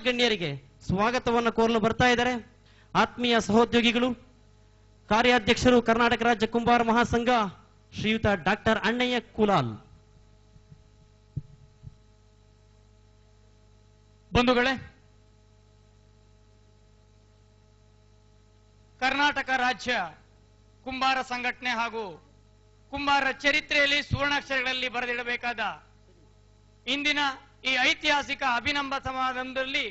ಗಣ್ಯರಿಗೆ ಸ್ವಾಗತವನ್ನು ಕೋರಲು ಬರ್ತಾ ಇದ್ದಾರೆ. ಆತ್ಮೀಯ ಸಹೋದ್ಯೋಗಿಗಳು, ಕಾರ್ಯಾಧ್ಯಕ್ಷರು ಕರ್ನಾಟಕ ರಾಜ್ಯ ಕುಂಬಾರ ಮಹಾಸಂಘ ಶ್ರೀಯುತ ಡಾಕ್ಟರ್ ಅಣ್ಣಯ್ಯ ಕುಲಾಲ್. ಬಂಧುಗಳೇ, ಕರ್ನಾಟಕ ರಾಜ್ಯ ಕುಂಬಾರ ಸಂಘಟನೆ ಹಾಗೂ ಕುಂಬಾರ ಚರಿತ್ರೆಯಲ್ಲಿ ಸುವರ್ಣಾಕ್ಷರಗಳಲ್ಲಿ ಬರೆದಿಡಬೇಕಾದ ಇಂದಿನ ಈ ಐತಿಹಾಸಿಕ ಅಭಿನಂದನ ಸಮಾರಂಭದಲ್ಲಿ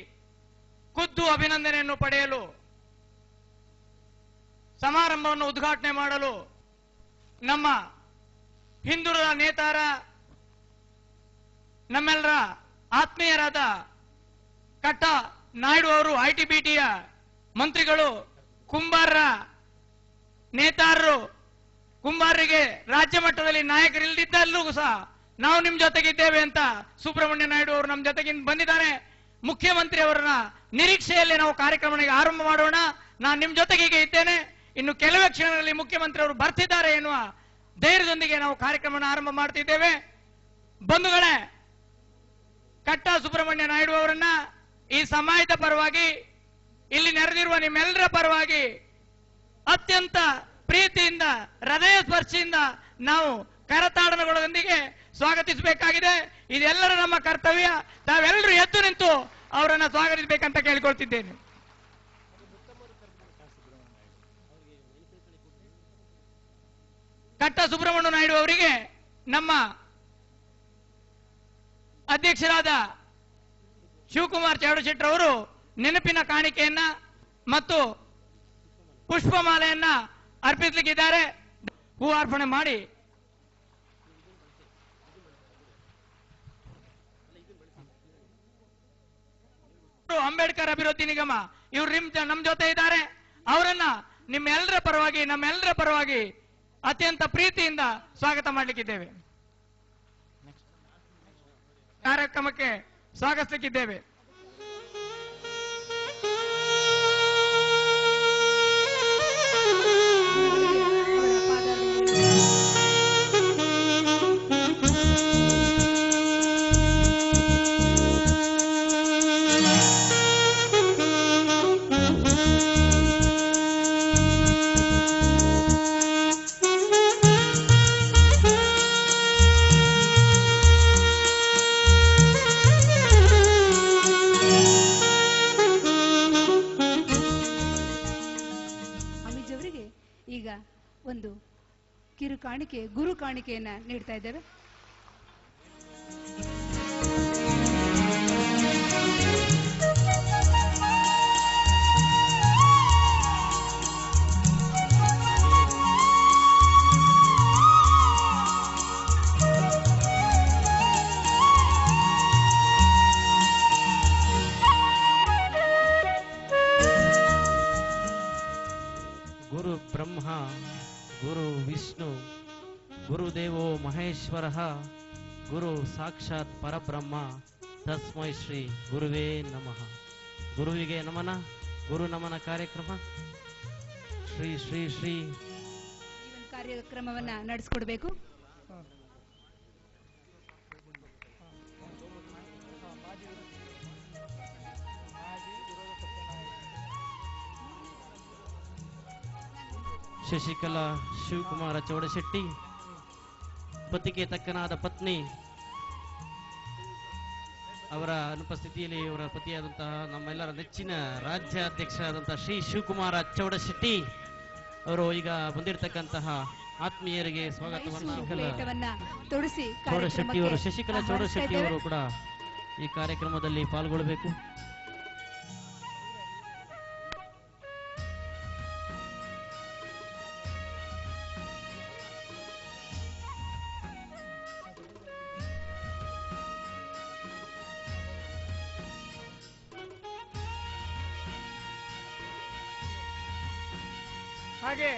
ಖುದ್ದು ಅಭಿನಂದನೆಯನ್ನು ಪಡೆಯಲು, ಸಮಾರಂಭವನ್ನು ಉದ್ಘಾಟನೆ ಮಾಡಲು ನಮ್ಮ ಹಿಂದುಳಿದ ನೇತಾರ, ನಮ್ಮೆಲ್ಲರ ಆತ್ಮೀಯರಾದ ಕಟ್ಟ ನಾಯ್ಡು ಅವರು, ಐಟಿಬಿಟಿಯ ಮಂತ್ರಿಗಳು, ಕುಂಬಾರರ ನೇತಾರರು, ಕುಂಬಾರರಿಗೆ ರಾಜ್ಯ ಮಟ್ಟದಲ್ಲಿ ನಾಯಕರಿಲ್ಲದಿದ್ದಲ್ಲೂ ಸಹ ನಾವು ನಿಮ್ ಜೊತೆಗಿದ್ದೇವೆ ಅಂತ ಸುಬ್ರಹ್ಮಣ್ಯ ನಾಯ್ಡು ಅವರು ನಮ್ಮ ಜೊತೆಗೆ ಬಂದಿದ್ದಾರೆ. ಮುಖ್ಯಮಂತ್ರಿ ಅವರ ನಿರೀಕ್ಷೆಯಲ್ಲಿ ನಾವು ಕಾರ್ಯಕ್ರಮಕ್ಕೆ ಆರಂಭ ಮಾಡೋಣ. ನಾನು ನಿಮ್ ಜೊತೆಗೆ ಈಗ ಇದ್ದೇನೆ, ಇನ್ನು ಕೆಲವೇ ಕ್ಷಣಗಳಲ್ಲಿ ಮುಖ್ಯಮಂತ್ರಿ ಅವರು ಬರ್ತಿದ್ದಾರೆ ಎನ್ನುವ ಧೈರ್ಯದೊಂದಿಗೆ ನಾವು ಕಾರ್ಯಕ್ರಮವನ್ನು ಆರಂಭ ಮಾಡ್ತಿದ್ದೇವೆ. ಬಂಧುಗಳೇ, ಕಟ್ಟ ಸುಬ್ರಹ್ಮಣ್ಯ ನಾಯ್ಡು ಅವರನ್ನ ಈ ಸಮಾಜದ ಪರವಾಗಿ, ಇಲ್ಲಿ ನೆರೆದಿರುವ ನಿಮ್ಮೆಲ್ಲರ ಪರವಾಗಿ ಅತ್ಯಂತ ಪ್ರೀತಿಯಿಂದ, ಹೃದಯ ಸ್ಪರ್ಶಿಯಿಂದ ನಾವು ಕರತಾಡನಗಳೊಂದಿಗೆ ಸ್ವಾಗತಿಸಬೇಕಾಗಿದೆ. ಇದೆಲ್ಲರ ನಮ್ಮ ಕರ್ತವ್ಯ. ತಾವೆಲ್ಲರೂ ಎದ್ದು ನಿಂತು ಅವರನ್ನ ಸ್ವಾಗತಿಸಬೇಕಂತ ಕೇಳಿಕೊಳ್ತಿದ್ದೇನೆ. ಕಟ್ಟ ಸುಬ್ರಹ್ಮಣ್ಯ ನಾಯ್ಡು ಅವರಿಗೆ ನಮ್ಮ ಅಧ್ಯಕ್ಷರಾದ ಶಿವಕುಮಾರ್ ಚೌಡಶೆಟ್ಟರ್ ಅವರು ನೆನಪಿನ ಕಾಣಿಕೆಯನ್ನ ಮತ್ತು ಪುಷ್ಪಮಾಲೆಯನ್ನ ಅರ್ಪಿಸಲಿಕ್ಕಿದ್ದಾರೆ. ಹೂ ಅರ್ಪಣೆ ಮಾಡಿ ಅಂಬೇಡ್ಕರ್ ಅಭಿವೃದ್ಧಿ ನಿಗಮ ಇವರು ನಮ್ಮ ಜೊತೆ ಇದ್ದಾರೆ. ಅವರನ್ನ ನಿಮ್ಮೆಲ್ಲರ ಪರವಾಗಿ, ನಮ್ಮೆಲ್ಲರ ಪರವಾಗಿ ಅತ್ಯಂತ ಪ್ರೀತಿಯಿಂದ ಸ್ವಾಗತ ಮಾಡಲಿಕ್ಕಿದ್ದೇವೆ, ಕಾರ್ಯಕ್ರಮಕ್ಕೆ ಸ್ವಾಗತಿಸಲಿಕ್ಕಿದ್ದೇವೆ. ಈಗ ಒಂದು ಕಿರು ಕಾಣಿಕೆ, ಗುರು ಕಾಣಿಕೆಯನ್ನ ನೀಡ್ತಾ ಇದ್ದೇವೆ. ಗುರು ಬ್ರಹ್ಮ ಗುರು ವಿಷ್ಣು ಗುರುದೇವೋ ಮಹೇಶ್ವರ ಗುರು ಸಾಕ್ಷಾತ್ ಪರಬ್ರಹ್ಮ ತಸ್ಮೈ ಶ್ರೀ ಗುರುವೇ ನಮಃ. ಗುರುವಿಗೆ ನಮನ, ಗುರು ನಮನ ಕಾರ್ಯಕ್ರಮ ಶ್ರೀ ಶ್ರೀ ಶ್ರೀ ಕಾರ್ಯಕ್ರಮವನ್ನ ನಡೆಸಿಕೊಡ್ಬೇಕು. ಶಶಿಕಲಾ ಶಿವಕುಮಾರ ಚೌಡಶೆಟ್ಟಿ, ಪತಿಗೆ ತಕ್ಕನಾದ ಪತ್ನಿ, ಅವರ ಅನುಪಸ್ಥಿತಿಯಲ್ಲಿ ಅವರ ಪತಿಯಾದಂತಹ ನಮ್ಮೆಲ್ಲರ ನೆಚ್ಚಿನ ರಾಜ್ಯಾಧ್ಯಕ್ಷರಾದಂತಹ ಶ್ರೀ ಶಿವಕುಮಾರ ಚೌಡಶೆಟ್ಟಿ ಅವರು ಈಗ ಬಂದಿರತಕ್ಕಂತಹ ಆತ್ಮೀಯರಿಗೆ ಸ್ವಾಗತವನ್ನು ಚೌಡಶೆಟ್ಟಿ ಅವರು, ಶಶಿಕಲಾ ಚೌಡಶೆಟ್ಟಿ ಅವರು ಕೂಡ ಈ ಕಾರ್ಯಕ್ರಮದಲ್ಲಿ ಪಾಲ್ಗೊಳ್ಳಬೇಕು. ಹಾಗೆ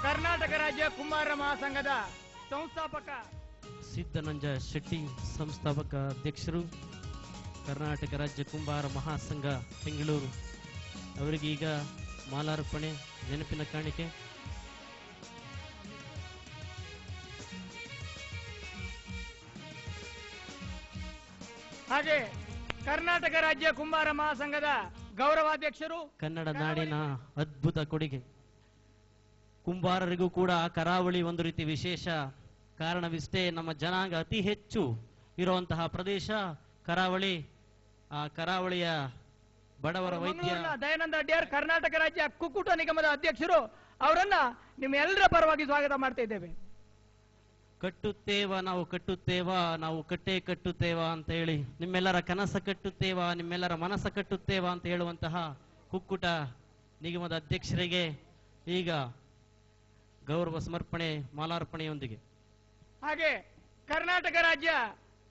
ಕರ್ನಾಟಕ ರಾಜ್ಯ ಕುಂಬಾರ ಮಹಾಸಂಘದ ಸಂಸ್ಥಾಪಕ ಸಿದ್ದನಂಜ ಶೆಟ್ಟಿ, ಸಂಸ್ಥಾಪಕ ಅಧ್ಯಕ್ಷರು ಕರ್ನಾಟಕ ರಾಜ್ಯ ಕುಂಬಾರ ಮಹಾಸಂಘ ಬೆಂಗಳೂರು, ಅವರಿಗೆ ಈಗ ಮಾಲಾರ್ಪಣೆ, ನೆನಪಿನ ಕಾಣಿಕೆ. ಹಾಗೆ ಕರ್ನಾಟಕ ರಾಜ್ಯ ಕುಂಬಾರ ಮಹಾಸಂಘದ ಗೌರವಾಧ್ಯಕ್ಷರು, ಕನ್ನಡ ನಾಡಿನ ಅದ್ಭುತ ಕೊಡುಗೆ. ಕುಂಬಾರರಿಗೂ ಕೂಡ ಕರಾವಳಿ ಒಂದು ರೀತಿ ವಿಶೇಷ. ಕಾರಣವಿಷ್ಟೇ, ನಮ್ಮ ಜನಾಂಗ ಅತಿ ಹೆಚ್ಚು ಇರುವಂತಹ ಪ್ರದೇಶ ಕರಾವಳಿ. ಆ ಕರಾವಳಿಯ ಬಡವರ ವೈದ್ಯ ದಯಾನಂದ ಅಡ್ಯಾರ್, ಕರ್ನಾಟಕ ರಾಜ್ಯ ಕುಕ್ಕುಟ ನಿಗಮದ ಅಧ್ಯಕ್ಷರು, ಅವರನ್ನ ನಿಮ್ಮ ಎಲ್ಲರ ಪರವಾಗಿ ಸ್ವಾಗತ ಮಾಡ್ತಾ ಇದ್ದೇವೆ. ಕಟ್ಟುತ್ತೇವ ನಾವು ಕಟ್ಟುತ್ತೇವ, ನಾವು ಕಟ್ಟೇ ಕಟ್ಟುತ್ತೇವ ಅಂತ ಹೇಳಿ ನಿಮ್ಮೆಲ್ಲರ ಕನಸ ಕಟ್ಟುತ್ತೇವ, ನಿಮ್ಮೆಲ್ಲರ ಮನಸ್ಸ ಕಟ್ಟುತ್ತೇವ ಅಂತ ಹೇಳುವಂತಹ ಕುಕ್ಕುಟ ನಿಗಮದ ಅಧ್ಯಕ್ಷರಿಗೆ ಈಗ ಗೌರವ ಸಮರ್ಪಣೆ ಮಾಲಾರ್ಪಣೆಯೊಂದಿಗೆ ಹಾಗೆ ಕರ್ನಾಟಕ ರಾಜ್ಯ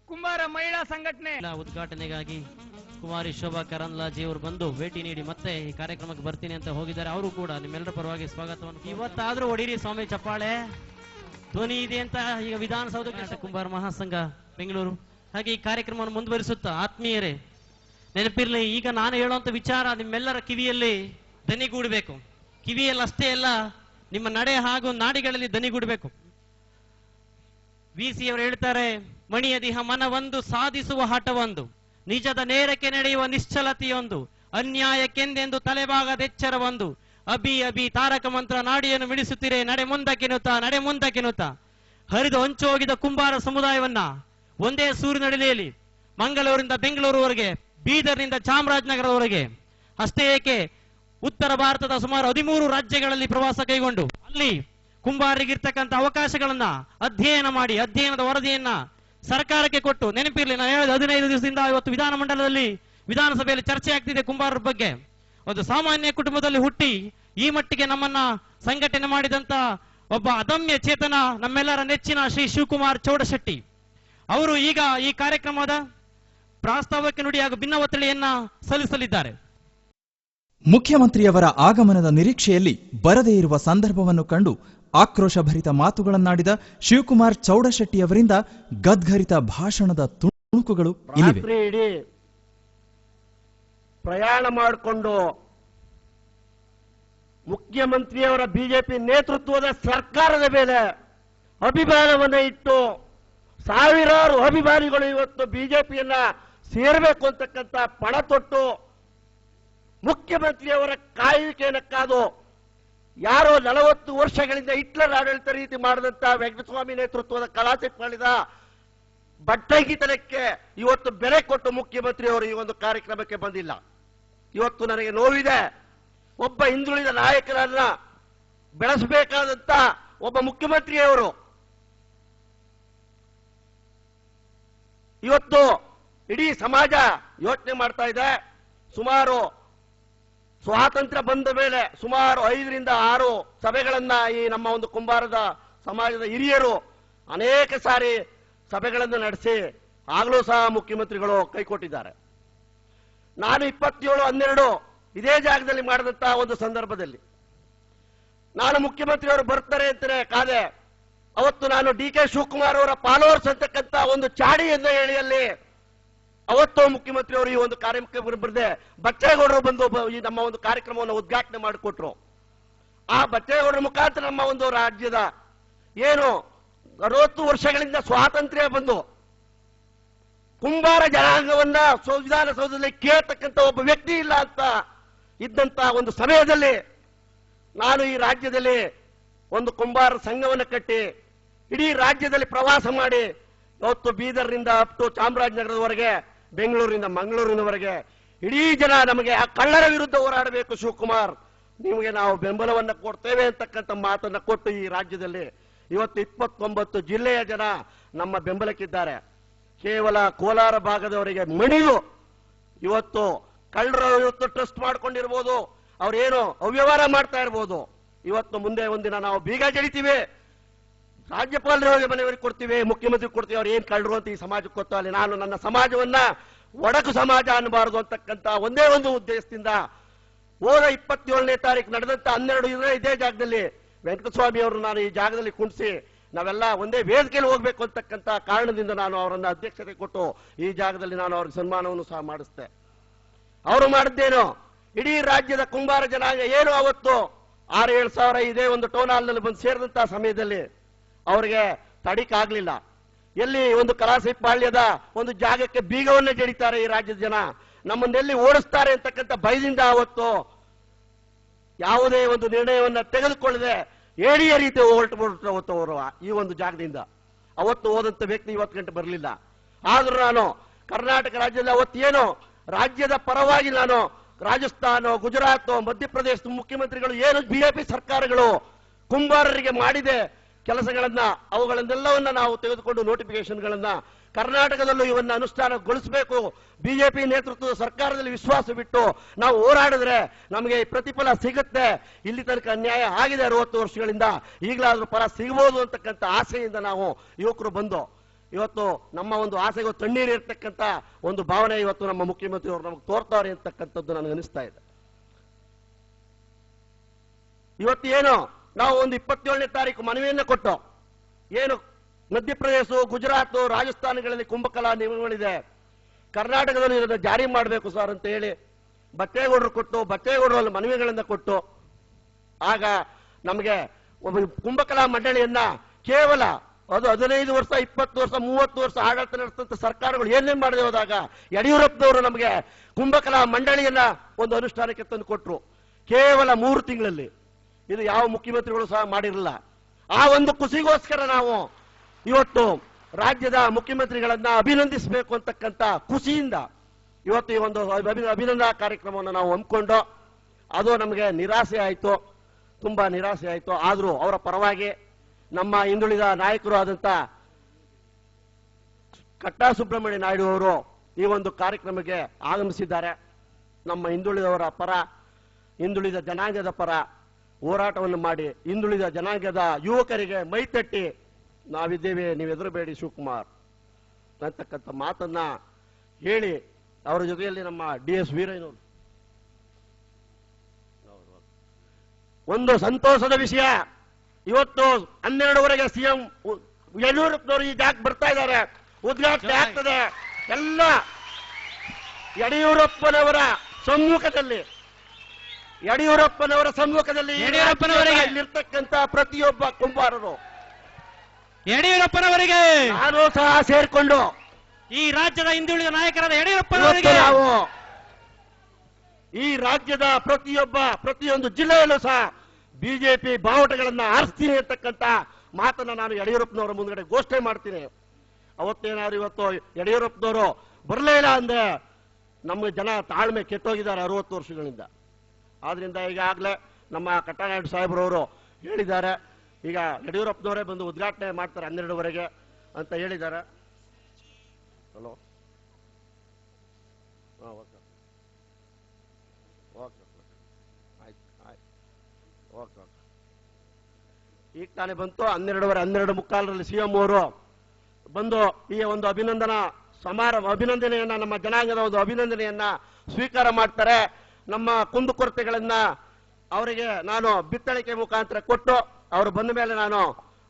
ಕುಂಬಾರ ಮಹಿಳಾ ಸಂಘಟನೆ ಉದ್ಘಾಟನೆಗಾಗಿ ಕುಮಾರಿ ಶೋಭಾ ಕರಂದ್ಲಾಜಿ ಅವರು ಬಂದು ಭೇಟಿ ನೀಡಿ ಮತ್ತೆ ಈ ಕಾರ್ಯಕ್ರಮಕ್ಕೆ ಬರ್ತೀನಿ ಅಂತ ಹೋಗಿದ್ದಾರೆ. ಅವರು ಕೂಡ ನಿಮ್ಮೆಲ್ಲರ ಪರವಾಗಿ ಸ್ವಾಗತವನ್ನು. ಇವತ್ತಾದ್ರೂ ಹೊಡೀರಿ ಸ್ವಾಮಿ ಚಪ್ಪಾಳೆ, ಧ್ವನಿ ಇದೆ ಅಂತ ಈಗ ವಿಧಾನಸೌಧ ಕುಂಬಾರ ಮಹಾಸಂಘ ಬೆಂಗಳೂರು. ಹಾಗೆ ಈ ಕಾರ್ಯಕ್ರಮವನ್ನು ಮುಂದುವರಿಸುತ್ತಾ ಆತ್ಮೀಯರೇ, ನೆನಪಿರ್ಲಿ, ಈಗ ನಾನು ಹೇಳುವಂತ ವಿಚಾರ ನಿಮ್ಮೆಲ್ಲರ ಕಿವಿಯಲ್ಲಿ ದನಿಗೂಡಬೇಕು. ಕಿವಿಯಲ್ಲಿ ಅಷ್ಟೇ ಅಲ್ಲ, ನಿಮ್ಮ ನಡೆ ಹಾಗೂ ನಾಡಿಗಳಲ್ಲಿ ದನಿಗೂಡಬೇಕು. ವಿ ಸಿ ಅವರು ಹೇಳ್ತಾರೆ, ಮಣಿಯ ದೇಹ ಮನವೊಂದು, ಸಾಧಿಸುವ ಹಠವೊಂದು, ನಿಜದ ನೇರಕ್ಕೆ ನಡೆಯುವ ನಿಶ್ಚಲತೆಯೊಂದು, ಅನ್ಯಾಯಕ್ಕೆಂದೆಂದು ತಲೆಬಾಗದೆಚ್ಚರವೊಂದು, ಅಭಿ ಅಭಿ ತಾರಕ ಮಂತ್ರ ನಾಡಿಯನ್ನು ಮಿಡಿಸುತ್ತಿರೆ, ನಡೆ ಮುಂದಕ್ಕೆನುತ್ತಾ ಹರಿದು ಹೊಂಚೋಗಿದ ಕುಂಬಾರ ಸಮುದಾಯವನ್ನ ಒಂದೇ ಸೂರಿನಡಿಲೆಯಲ್ಲಿ ಮಂಗಳೂರಿನಿಂದ ಬೆಂಗಳೂರುವರೆಗೆ, ಬೀದರ್ನಿಂದ ಚಾಮರಾಜನಗರದವರೆಗೆ, ಅಷ್ಟೇ ಏಕೆ ಉತ್ತರ ಭಾರತದ ಸುಮಾರು 13 ರಾಜ್ಯಗಳಲ್ಲಿ ಪ್ರವಾಸ ಕೈಗೊಂಡು ಅಲ್ಲಿ ಕುಂಬಾರರಿಗಿರ್ತಕ್ಕಂಥ ಅವಕಾಶಗಳನ್ನ ಅಧ್ಯಯನ ಮಾಡಿ ಅಧ್ಯಯನದ ವರದಿಯನ್ನ ಸರ್ಕಾರಕ್ಕೆ ಕೊಟ್ಟು, ನೆನಪಿರ್ಲಿ ನಾನು ಹೇಳಿದ 15 ದಿವಸದಿಂದ ಇವತ್ತು ವಿಧಾನಸಭೆಯಲ್ಲಿ ಚರ್ಚೆ ಆಗ್ತಿದೆ ಕುಂಬಾರರ ಬಗ್ಗೆ. ಒಂದು ಸಾಮಾನ್ಯ ಕುಟುಂಬದಲ್ಲಿ ಹುಟ್ಟಿ ಈ ಮಟ್ಟಿಗೆ ನಮ್ಮನ್ನ ಸಂಘಟನೆ ಮಾಡಿದಂತ ಒಬ್ಬ ಅದಮ್ಯ ಚೇತನ ನಮ್ಮೆಲ್ಲರ ನೆಚ್ಚಿನ ಶ್ರೀ ಶಿವಕುಮಾರ್ ಚೌಡಶೆಟ್ಟಿ ಅವರು ಈಗ ಈ ಕಾರ್ಯಕ್ರಮದ ಪ್ರಾಸ್ತಾವಕ್ಕೆ ನುಡಿ ಹಾಗೂ ಭಿನ್ನವತಳಿಯನ್ನ ಸಲ್ಲಿಸಲಿದ್ದಾರೆ. ಮುಖ್ಯಮಂತ್ರಿಯವರ ಆಗಮನದ ನಿರೀಕ್ಷೆಯಲ್ಲಿ ಬರದೇ ಇರುವ ಸಂದರ್ಭವನ್ನು ಕಂಡು ಆಕ್ರೋಶಭರಿತ ಮಾತುಗಳನ್ನಾಡಿದ ಶಿವಕುಮಾರ್ ಚೌಡಶೆಟ್ಟಿಯವರಿಂದ ಗದ್ಗರಿತ ಭಾಷಣದ ತುಣುಕುಗಳು ಇಲ್ಲಿವೆ. ಪ್ರಯಾಣ ಮಾಡಿಕೊಂಡು ಮುಖ್ಯಮಂತ್ರಿಯವರ ಬಿಜೆಪಿ ನೇತೃತ್ವದ ಸರ್ಕಾರದ ಮೇಲೆ ಅಭಿಮಾನವನ್ನು ಇಟ್ಟು ಸಾವಿರಾರು ಅಭಿಮಾನಿಗಳು ಇವತ್ತು ಬಿಜೆಪಿಯನ್ನ ಸೇರಬೇಕು ಅಂತಕ್ಕಂಥ ಪಣ ತೊಟ್ಟು ಮುಖ್ಯಮಂತ್ರಿಯವರ ಕಾಯುವಿಕೆಯನ್ನು ಕಾದು ಯಾರೋ 40 ವರ್ಷಗಳಿಂದ ಹಿಟ್ಲರ್ ಆಡಳಿತ ರೀತಿ ಮಾಡಿದಂತ ವೆಂಕಟಸ್ವಾಮಿ ನೇತೃತ್ವದ ಕಲಾಸಿಟ್ ಮಾಡಿದ ಬಟ್ಟಗಿತನಕ್ಕೆ ಇವತ್ತು ಬೆಲೆ ಕೊಟ್ಟು ಮುಖ್ಯಮಂತ್ರಿಯವರು ಈ ಒಂದು ಕಾರ್ಯಕ್ರಮಕ್ಕೆ ಬಂದಿಲ್ಲ. ಇವತ್ತು ನನಗೆ ನೋವಿದೆ. ಒಬ್ಬ ಹಿಂದುಳಿದ ನಾಯಕರನ್ನ ಬೆಳೆಸಬೇಕಾದಂತ ಒಬ್ಬ ಮುಖ್ಯಮಂತ್ರಿಯವರು ಇವತ್ತು ಇಡೀ ಸಮಾಜ ಯೋಚನೆ ಮಾಡ್ತಾ ಇದೆ. ಸುಮಾರು ಸ್ವಾತಂತ್ರ್ಯ ಬಂದ ಮೇಲೆ ಸುಮಾರು 5 ರಿಂದ 6 ಸಭೆಗಳನ್ನ ಈ ನಮ್ಮ ಒಂದು ಕುಂಬಾರದ ಸಮಾಜದ ಹಿರಿಯರು ಅನೇಕ ಸಾರಿ ಸಭೆಗಳನ್ನು ನಡೆಸಿ ಆಗಲೂ ಸಹ ಮುಖ್ಯಮಂತ್ರಿಗಳು ಕೈಕೊಟ್ಟಿದ್ದಾರೆ. ನಾನು 27/12 ಇದೇ ಜಾಗದಲ್ಲಿ ಮಾಡಿದಂತಹ ಒಂದು ಸಂದರ್ಭದಲ್ಲಿ ನಾನು ಮುಖ್ಯಮಂತ್ರಿಯವರು ಬರ್ತಾರೆ ಅಂತಾನೆ ಕಾದೆ. ಅವತ್ತು ನಾನು ಡಿ ಕೆ ಶಿವಕುಮಾರ್ ಅವರ ಫಾಲೋವರ್ಸ್ ಅಂತಕ್ಕಂಥ ಒಂದು ಚಾಡಿಯನ್ನು ಹೇಳಿಯಲ್ಲಿ ಅವತ್ತು ಮುಖ್ಯಮಂತ್ರಿಯವರು ಈ ಒಂದು ಕಾರ್ಯಕ್ರಮಕ್ಕೆ ಬರದೆ ಬಚ್ಚೇಗೌಡರು ಬಂದು ಈ ನಮ್ಮ ಒಂದು ಕಾರ್ಯಕ್ರಮವನ್ನು ಉದ್ಘಾಟನೆ ಮಾಡಿಕೊಟ್ರು. ಆ ಬಚ್ಚೇಗೌಡರ ಮುಖಾಂತರ ನಮ್ಮ ಒಂದು ರಾಜ್ಯದ ಏನು 60 ವರ್ಷಗಳಿಂದ ಸ್ವಾತಂತ್ರ್ಯ ಬಂದು ಕುಂಬಾರ ಜನಾಂಗವನ್ನ ವಿಧಾನಸೌಧದಲ್ಲಿ ಕೇಳತಕ್ಕಂಥ ಒಬ್ಬ ವ್ಯಕ್ತಿ ಇಲ್ಲ ಅಂತ ಇದ್ದಂತ ಒಂದು ಸಮಯದಲ್ಲಿ ನಾನು ಈ ರಾಜ್ಯದಲ್ಲಿ ಒಂದು ಕುಂಬಾರ ಸಂಘವನ್ನು ಕಟ್ಟಿ ಇಡೀ ರಾಜ್ಯದಲ್ಲಿ ಪ್ರವಾಸ ಮಾಡಿ ಇವತ್ತು ಬೀದರ್ನಿಂದ ಅಪ್ ಟು ಚಾಮರಾಜನಗರದವರೆಗೆ, ಬೆಂಗಳೂರಿನಿಂದ ಮಂಗಳೂರಿನವರೆಗೆ ಇಡೀ ಜನ ನಮಗೆ ಆ ಕಳ್ಳರ ವಿರುದ್ಧ ಹೋರಾಡಬೇಕು ಶಿವಕುಮಾರ್, ನಿಮಗೆ ನಾವು ಬೆಂಬಲವನ್ನು ಕೊಡ್ತೇವೆ ಅಂತಕ್ಕಂಥ ಮಾತನ್ನ ಕೊಟ್ಟು ಈ ರಾಜ್ಯದಲ್ಲಿ ಇವತ್ತು 29 ಜಿಲ್ಲೆಯ ಜನ ನಮ್ಮ ಬೆಂಬಲಕ್ಕಿದ್ದಾರೆ. ಕೇವಲ ಕೋಲಾರ ಭಾಗದವರಿಗೆ ಮಣಿದು ಇವತ್ತು ಕಳ್ಳರು ಇವತ್ತು ಟ್ರಸ್ಟ್ ಮಾಡ್ಕೊಂಡಿರ್ಬೋದು, ಅವ್ರೇನು ಅವ್ಯವಹಾರ ಮಾಡ್ತಾ ಇರ್ಬೋದು. ಇವತ್ತು ಮುಂದೆ ಒಂದಿನ ನಾವು ಬೀಗ ಜಡಿತೀವಿ, ರಾಜ್ಯಪಾಲರಿಗೆ ಮನೆಯವರಿಗೆ ಕೊಡ್ತೀವಿ, ಮುಖ್ಯಮಂತ್ರಿ ಕೊಡ್ತೀವಿ, ಅವ್ರು ಏನ್ ಕಳ್ಳರು ಅಂತ ಈ ಸಮಾಜಕ್ಕೆ ಗೊತ್ತು. ಅಲ್ಲಿ ನಾನು ನನ್ನ ಸಮಾಜವನ್ನ ಒಡಕು ಸಮಾಜ ಅನ್ನಬಾರದು ಅಂತಕ್ಕಂಥ ಒಂದೇ ಒಂದು ಉದ್ದೇಶದಿಂದ ಹೋದ 27ನೇ ತಾರೀಕು ನಡೆದಂತ 12 ಇದೇ ಜಾಗದಲ್ಲಿ ವೆಂಕಟಸ್ವಾಮಿ ಅವರು ನಾನು ಈ ಜಾಗದಲ್ಲಿ ಕುಣಿಸಿ ನಾವೆಲ್ಲ ಒಂದೇ ವೇದಿಕೆಯಲ್ಲಿ ಹೋಗ್ಬೇಕು ಅಂತಕ್ಕಂಥ ಕಾರಣದಿಂದ ನಾನು ಅವರನ್ನ ಅಧ್ಯಕ್ಷತೆ ಕೊಟ್ಟು ಈ ಜಾಗದಲ್ಲಿ ನಾನು ಅವ್ರಿಗೆ ಸನ್ಮಾನವನ್ನು ಸಹ ಮಾಡಿಸ್ತೆ. ಅವರು ಮಾಡಿದ್ದೇನು, ಇಡೀ ರಾಜ್ಯದ ಕುಂಬಾರ ಜನಾಂಗ ಏನು ಅವತ್ತು 6-7 ಸಾವಿರ ಇದೇ ಒಂದು ಟೌನ್ ಹಾಲ್ ನಲ್ಲಿ ಬಂದು ಸೇರಿದಂತಹ ಸಮಯದಲ್ಲಿ ಅವರಿಗೆ ತಡಿಕಾಗ್ಲಿಲ್ಲ. ಎಲ್ಲಿ ಒಂದು ಕಲಾಸಿಪಾಳ್ಯದ ಒಂದು ಜಾಗಕ್ಕೆ ಬೀಗವನ್ನ ಜಡಿತಾರೆ ಈ ರಾಜ್ಯದ ಜನ, ನಮ್ಮನ್ನೆಲ್ಲಿ ಓಡಿಸ್ತಾರೆ ಅಂತಕ್ಕಂಥ ಭಯದಿಂದ ಅವತ್ತು ಯಾವುದೇ ಒಂದು ನಿರ್ಣಯವನ್ನ ತೆಗೆದುಕೊಳ್ಳದೆ ಏಡಿಯ ರೀತಿ ಹೊರಟು ಅವರು ಈ ಒಂದು ಜಾಗದಿಂದ. ಅವತ್ತು ಹೋದಂತ ವ್ಯಕ್ತಿ ಇವತ್ತು ಗಂಟೆ ಬರಲಿಲ್ಲ. ಆದ್ರೂ ನಾನು ಕರ್ನಾಟಕ ರಾಜ್ಯದಲ್ಲಿ ಅವತ್ತೇನು ರಾಜ್ಯದ ಪರವಾಗಿ ನಾನು ರಾಜಸ್ಥಾನ, ಗುಜರಾತ್, ಮಧ್ಯಪ್ರದೇಶದ ಮುಖ್ಯಮಂತ್ರಿಗಳು ಏನು ಬಿಜೆಪಿ ಸರ್ಕಾರಗಳು ಕುಂಬಾರರಿಗೆ ಮಾಡಿದೆ ಕೆಲಸಗಳನ್ನ, ಅವುಗಳನ್ನೆಲ್ಲವನ್ನ ನಾವು ತೆಗೆದುಕೊಂಡು ನೋಟಿಫಿಕೇಶನ್ಗಳನ್ನ ಕರ್ನಾಟಕದಲ್ಲೂ ಇವನ್ನ ಅನುಷ್ಠಾನಗೊಳಿಸಬೇಕು. ಬಿಜೆಪಿ ನೇತೃತ್ವದ ಸರ್ಕಾರದಲ್ಲಿ ವಿಶ್ವಾಸ ಬಿಟ್ಟು ನಾವು ಹೋರಾಡಿದ್ರೆ ನಮಗೆ ಪ್ರತಿಫಲ ಸಿಗುತ್ತೆ. ಇಲ್ಲಿ ತನಕ ಅನ್ಯಾಯ ಆಗಿದೆ 60 ವರ್ಷಗಳಿಂದ, ಈಗಲಾದ್ರೂ ಫಲ ಸಿಗಬಹುದು ಅಂತಕ್ಕಂಥ ಆಸೆಯಿಂದ ನಾವು ಯುವಕರು ಬಂದು ಇವತ್ತು ನಮ್ಮ ಒಂದು ಆಸೆಗೂ ತಣ್ಣೀರು ಇರ್ತಕ್ಕಂಥ ಒಂದು ಭಾವನೆ ಇವತ್ತು ನಮ್ಮ ಮುಖ್ಯಮಂತ್ರಿ ಅವರು ನಮಗೆ ತೋರ್ತಾರೆ ಅಂತಕ್ಕಂಥದ್ದು ನನಗೆ ಅನಿಸ್ತಾ ಇದೆ. ಇವತ್ತು ಏನು ನಾವು ಒಂದು 27ನೇ ತಾರೀಕು ಮನವಿಯನ್ನ ಕೊಟ್ಟು ಏನು ಮಧ್ಯಪ್ರದೇಶ, ಗುಜರಾತ್, ರಾಜಸ್ಥಾನಗಳಲ್ಲಿ ಕುಂಭಕಲಾ ನಿಯಮಗಳಿದೆ, ಕರ್ನಾಟಕದಲ್ಲಿ ಇದನ್ನು ಜಾರಿ ಮಾಡಬೇಕು ಸರ್ ಅಂತ ಹೇಳಿ ಬಚ್ಚೇಗೌಡರು ಕೊಟ್ಟು, ಬಚ್ಚೇಗೌಡರಲ್ಲಿ ಮನವಿಗಳನ್ನ ಕೊಟ್ಟು, ಆಗ ನಮಗೆ ಒಬ್ಬ ಕುಂಭಕಲಾ ಮಂಡಳಿಯನ್ನ ಕೇವಲ ಅದು 15 ವರ್ಷ, 20 ವರ್ಷ, 30 ವರ್ಷ ಆಡಳಿತ ನಡೆಸಿದಂತ ಸರ್ಕಾರಗಳು ಏನೇನ್ ಮಾಡದೆ ಹೋದಾಗ ಯಡಿಯೂರಪ್ಪನವರು ನಮಗೆ ಕುಂಭಕಲಾ ಮಂಡಳಿಯನ್ನ ಒಂದು ಅನುಷ್ಠಾನಕ್ಕೆ ತಂದು ಕೊಟ್ಟರು ಕೇವಲ 3 ತಿಂಗಳಲ್ಲಿ. ಇದು ಯಾವ ಮುಖ್ಯಮಂತ್ರಿಗಳು ಸಹ ಮಾಡಿರಲಿಲ್ಲ. ಆ ಒಂದು ಖುಷಿಗೋಸ್ಕರ ನಾವು ಇವತ್ತು ರಾಜ್ಯದ ಮುಖ್ಯಮಂತ್ರಿಗಳನ್ನ ಅಭಿನಂದಿಸಬೇಕು ಅಂತಕ್ಕಂಥ ಖುಷಿಯಿಂದ ಇವತ್ತು ಈ ಒಂದು ಅಭಿನಂದನಾ ಕಾರ್ಯಕ್ರಮವನ್ನು ನಾವು ಹಮ್ಮಿಕೊಂಡು, ಅದು ನಮಗೆ ನಿರಾಸೆ ಆಯಿತು, ತುಂಬಾ ನಿರಾಸೆ ಆಯಿತು. ಆದರೂ ಅವರ ಪರವಾಗಿ ನಮ್ಮ ಹಿಂದುಳಿದ ನಾಯಕರು ಆದಂತ ಕಟ್ಟಾ ಸುಬ್ರಹ್ಮಣ್ಯ ನಾಯ್ಡು ಅವರು ಈ ಒಂದು ಕಾರ್ಯಕ್ರಮಕ್ಕೆ ಆಗಮಿಸಿದ್ದಾರೆ. ನಮ್ಮ ಹಿಂದುಳಿದವರ ಪರ, ಹಿಂದುಳಿದ ಜನಾಂಗದ ಪರ ಹೋರಾಟವನ್ನು ಮಾಡಿ ಹಿಂದುಳಿದ ಜನಾಂಗದ ಯುವಕರಿಗೆ ಮೈತಟ್ಟಿ ನಾವಿದ್ದೇವೆ, ನೀವು ಹೆದರಬೇಡಿ ಶಿವಕುಮಾರ್ ಅಂತಕ್ಕಂಥ ಮಾತನ್ನ ಹೇಳಿ ಅವರ ಜೊತೆಯಲ್ಲಿ ನಮ್ಮ DS ವೀರಯ್ಯನವರು. ಒಂದು ಸಂತೋಷದ ವಿಷಯ, ಇವತ್ತು 12ವರೆಗೆ ಸಿಎಂ ಯಡಿಯೂರಪ್ಪನವರು ಈ ಜಾಗ ಬರ್ತಾ ಇದ್ದಾರೆ, ಉದ್ಘಾಟನೆ ಆಗ್ತದೆ. ಎಲ್ಲ ಯಡಿಯೂರಪ್ಪನವರ ಸಮ್ಮುಖದಲ್ಲಿ ಇಲ್ಲಿರ್ತಕ್ಕಂಥ ಪ್ರತಿಯೊಬ್ಬ ಕುಂಬಾರರು ಯಡಿಯೂರಪ್ಪನವರಿಗೆ ನಾನು ಸಹ ಸೇರ್ಕೊಂಡು ಈ ರಾಜ್ಯದ ಹಿಂದುಳಿದ ನಾಯಕರಾದ ಯಡಿಯೂರಪ್ಪನವರಿಗೆ ನಾವು ಈ ರಾಜ್ಯದ ಪ್ರತಿಯೊಂದು ಜಿಲ್ಲೆಯಲ್ಲೂ ಸಹ ಬಿಜೆಪಿ ಬಾವುಟಗಳನ್ನ ಆರಿಸ್ತೀನಿ ಅಂತಕ್ಕಂಥ ಮಾತನ್ನ ನಾನು ಯಡಿಯೂರಪ್ಪನವರ ಮುಂದ್ಗಡೆ ಘೋಷಣೆ ಮಾಡ್ತೀನಿ. ಅವತ್ತೇನಾದ್ರು ಇವತ್ತು ಯಡಿಯೂರಪ್ಪನವರು ಬರಲೇ ಇಲ್ಲ ಅಂದ್ರೆ ನಮ್ಮ ಜನ ತಾಳ್ಮೆ ಕೆಟ್ಟೋಗಿದ್ದಾರೆ 60 ವರ್ಷಗಳಿಂದ. ಆದ್ರಿಂದ ಈಗಾಗಲೇ ನಮ್ಮ ಕಟ್ಟಾನಾಯ್ಡು ಸಾಹೇಬ್ರವರು ಹೇಳಿದ್ದಾರೆ, ಈಗ ಯಡಿಯೂರಪ್ಪನವರೇ ಬಂದು ಉದ್ಘಾಟನೆ ಮಾಡ್ತಾರೆ 12ವರೆಗೆ ಅಂತ ಹೇಳಿದ್ದಾರೆ. ಹಲೋ, ಓಕೆ ಓಕೆ ಆಯ್ತು ಆಯ್ತು ಓಕೆ. ಈಗ ತಾನೇ ಬಂತು 12:15 ಸಿಎಂ ಅವರು ಬಂದು ಈ ಒಂದು ಅಭಿನಂದನೆಯನ್ನ ನಮ್ಮ ಜನಾಂಗದ ಒಂದು ಅಭಿನಂದನೆಯನ್ನ ಸ್ವೀಕಾರ ಮಾಡ್ತಾರೆ. ನಮ್ಮ ಕುಂದುಕೊರತೆಗಳನ್ನ ಅವರಿಗೆ ನಾನು ಬಿತ್ತಳಿಕೆ ಮುಖಾಂತರ ಕೊಟ್ಟು ಅವರು ಬಂದ ಮೇಲೆ ನಾನು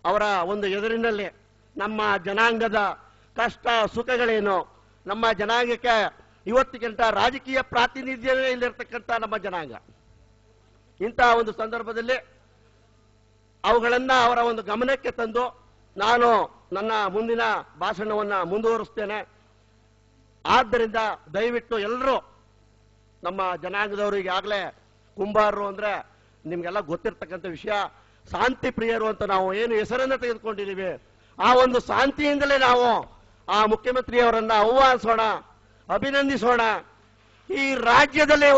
ಅವರ ಒಂದು ಎದುರಿನಲ್ಲಿ ನಮ್ಮ ಜನಾಂಗದ ಕಷ್ಟ ಸುಖಗಳೇನು, ನಮ್ಮ ಜನಾಂಗಕ್ಕೆ ಇವತ್ತಿಗಿಂತ ರಾಜಕೀಯ ಪ್ರಾತಿನಿಧ್ಯವೇ ಇಲ್ಲಿರ್ತಕ್ಕಂಥ ನಮ್ಮ ಜನಾಂಗ, ಇಂತಹ ಒಂದು ಸಂದರ್ಭದಲ್ಲಿ ಅವುಗಳನ್ನ ಅವರ ಒಂದು ಗಮನಕ್ಕೆ ತಂದು ನಾನು ನನ್ನ ಮುಂದಿನ ಭಾಷಣವನ್ನ ಮುಂದುವರಿಸ್ತೇನೆ. ಆದ್ದರಿಂದ ದಯವಿಟ್ಟು ಎಲ್ಲರೂ ನಮ್ಮ ಜನಾಂಗದವರು, ಈಗಾಗಲೇ ಕುಂಬಾರರು ಅಂದ್ರೆ ನಿಮ್ಗೆಲ್ಲ ಗೊತ್ತಿರ್ತಕ್ಕಂಥ ವಿಷಯ, ಶಾಂತಿ ಪ್ರಿಯರು ಅಂತ ನಾವು ಏನು ಹೆಸರನ್ನ ತೆಗೆದುಕೊಂಡಿದ್ದೀವಿ, ಆ ಒಂದು ಶಾಂತಿಯಿಂದಲೇ ನಾವು ಆ ಮುಖ್ಯಮಂತ್ರಿಯವರನ್ನ ಆಹ್ವಾನಿಸೋಣ, ಅಭಿನಂದಿಸೋಣ. ಈ ರಾಜ್ಯದಲ್ಲೇ